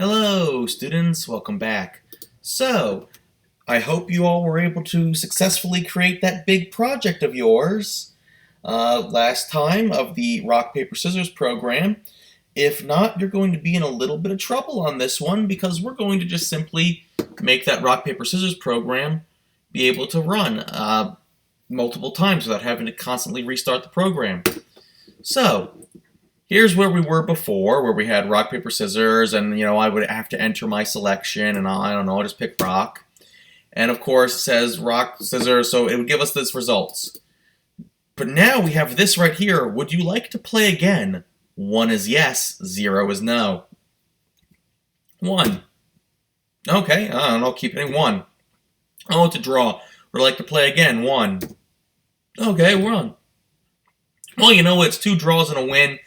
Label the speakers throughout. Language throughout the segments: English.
Speaker 1: Hello, students. Welcome back. So, I hope you all were able to successfully create that big project of yours last time of the rock, paper, scissors program. If not, you're going to be in a little bit of trouble on this one because we're going to just simply make that rock, paper, scissors program be able to run multiple times without having to constantly restart the program. So, here's where we were before, where we had rock, paper, scissors, and I would have to enter my selection, and I don't know, I'll just pick rock. And of course, it says rock, scissors, so it would give us this results. But now we have this right here. Would you like to play again? 1 is yes, 0 is no. 1. Okay, I don't know, keep hitting 1. Oh, it's a draw. Would like to play again? 1. Okay, we're on. Well, you know what? It's 2 draws and a win.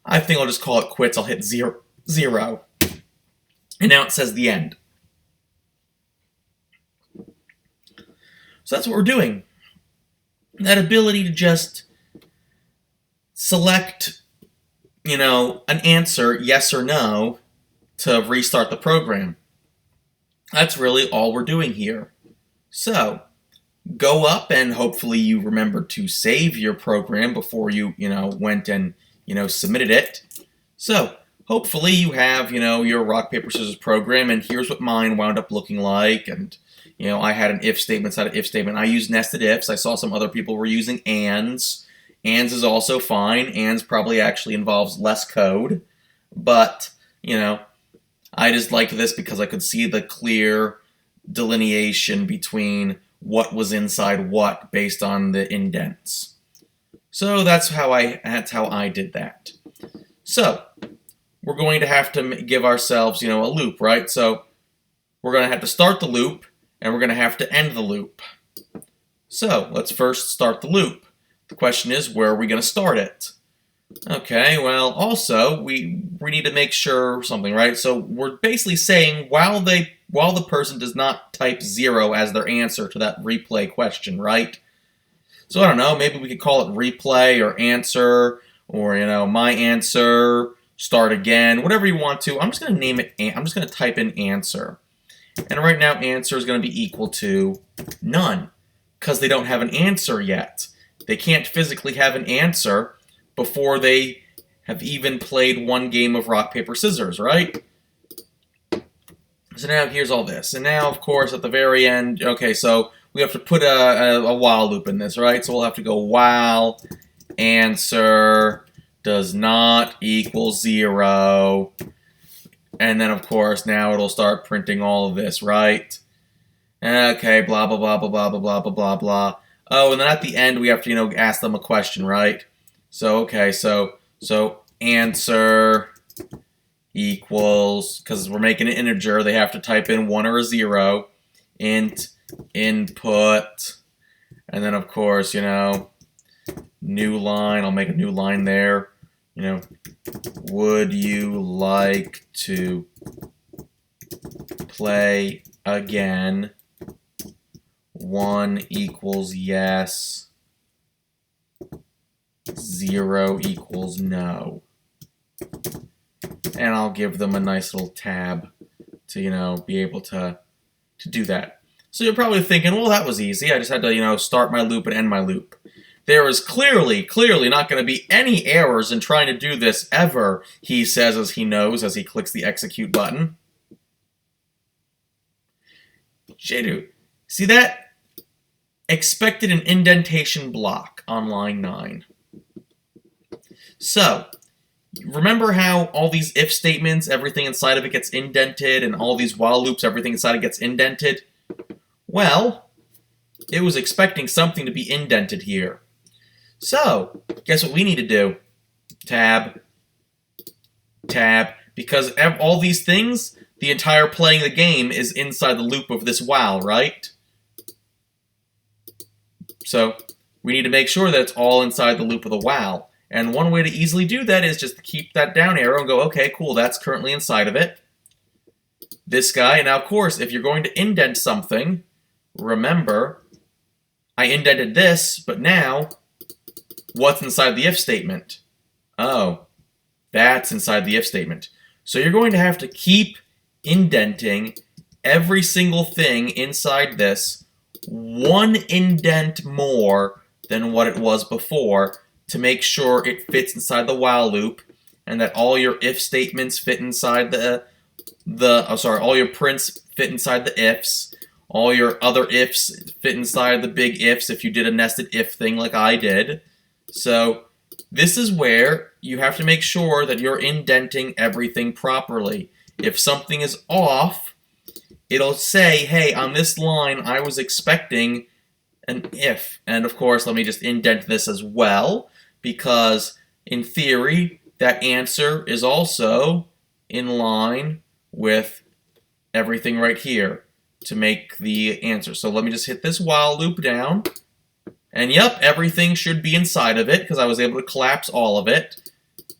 Speaker 1: I think I'll just call it quits. I'll hit 0. And now it says the end. So that's what we're doing. That ability to just select, an answer, yes or no, to restart the program. That's really all we're doing here. So, go up and hopefully you remembered to save your program before you, went and submitted it. So, hopefully you have, your rock, paper, scissors program, and here's what mine wound up looking like. And, I had an if statement inside an if statement. I used nested ifs. I saw some other people were using ands. Ands is also fine. Ands probably actually involves less code. But, I just liked this because I could see the clear delineation between what was inside what based on the indents. So that's how I did that. So we're going to have to give ourselves, a loop, right? So we're going to have to start the loop, and we're going to have to end the loop. So let's first start the loop. The question is, where are we going to start it? Okay, well, also, we need to make sure something, right? So we're basically saying while the person does not type 0 as their answer to that replay question, right? So I don't know, maybe we could call it replay or answer or, my answer, start again, whatever you want to. I'm just going to name it, I'm just going to type in answer. And right now answer is going to be equal to none because they don't have an answer yet. They can't physically have an answer before they have even played one game of rock, paper, scissors, right? So now here's all this. And now, of course, at the very end, okay, so we have to put a while loop in this, right? So we'll have to go while answer does not equal 0. And then, of course, now it'll start printing all of this, right? Okay, blah, blah, blah, blah, blah, blah, blah, blah, blah, blah. Oh, and then at the end, we have to, ask them a question, right? So, okay, so answer equals, because we're making an integer, they have to type in 1 or a 0, int input, and then, of course, new line, I'll make a new line there, would you like to play again? 1 equals yes, 0 equals no. And I'll give them a nice little tab to, be able to do that. So you're probably thinking, well, that was easy. I just had to, start my loop and end my loop. There is clearly not going to be any errors in trying to do this ever, he says as he knows as he clicks the execute button. Jadu, see that? Expected an indentation block on line 9. So, remember how all these if statements, everything inside of it gets indented, and all these while loops, everything inside it gets indented? Well, it was expecting something to be indented here. So, guess what we need to do? Tab, because all these things, the entire playing the game is inside the loop of this while, right? So, we need to make sure that it's all inside the loop of the while. And one way to easily do that is just to keep that down arrow and go, okay, cool, that's currently inside of it. This guy, now of course, if you're going to indent something, remember, I indented this, but now, what's inside the if statement? Oh, that's inside the if statement. So you're going to have to keep indenting every single thing inside this one indent more than what it was before to make sure it fits inside the while loop and that all your if statements fit inside all your prints fit inside the ifs, all your other ifs fit inside the big ifs if you did a nested if thing like I did. So this is where you have to make sure that you're indenting everything properly. If something is off, it'll say, hey, on this line I was expecting an if. And of course, let me just indent this as well, because in theory, that answer is also in line with everything right here to make the answer. So let me just hit this while loop down. And yep, everything should be inside of it because I was able to collapse all of it.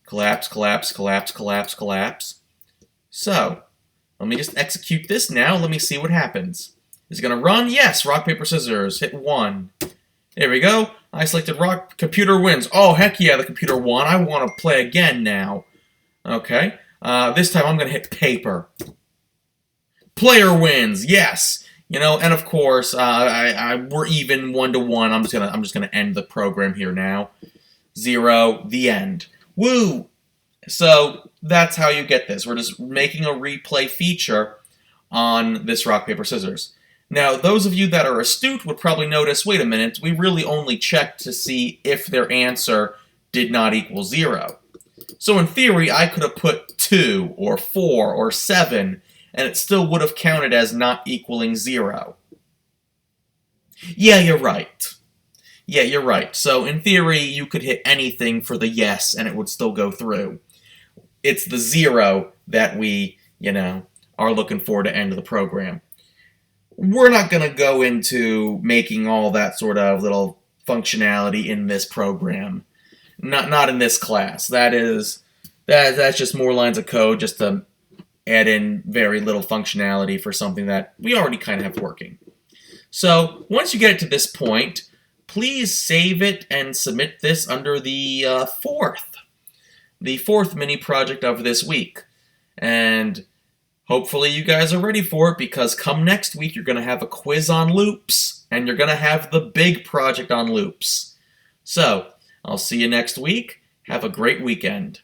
Speaker 1: Collapse, collapse, collapse, collapse, collapse. So, let me just execute this now. Let me see what happens. Is it going to run? Yes. Rock, paper, scissors. Hit 1. There we go. I selected rock. Computer wins. Oh, heck yeah, the computer won. I want to play again now. Okay. This time I'm going to hit paper. Player wins. Yes. You know, and of course, we're even 1-to-1. I'm just gonna end the program here now. 0. The end. Woo! So that's how you get this. We're just making a replay feature on this rock, paper, scissors. Now, those of you that are astute would probably notice, wait a minute, we really only checked to see if their answer did not equal 0. So in theory, I could have put 2 or 4 or 7, and it still would have counted as not equaling 0. Yeah, you're right. Yeah, you're right. So in theory, you could hit anything for the yes, and it would still go through. It's the 0 that we, are looking for to end the program. We're not going to go into making all that sort of little functionality in this program. Not in this class. That's just more lines of code just to add in very little functionality for something that we already kind of have working. So once you get it to this point, please save it and submit this under the fourth mini project of this week. And hopefully you guys are ready for it, because come next week you're going to have a quiz on loops, and you're going to have the big project on loops. So, I'll see you next week. Have a great weekend.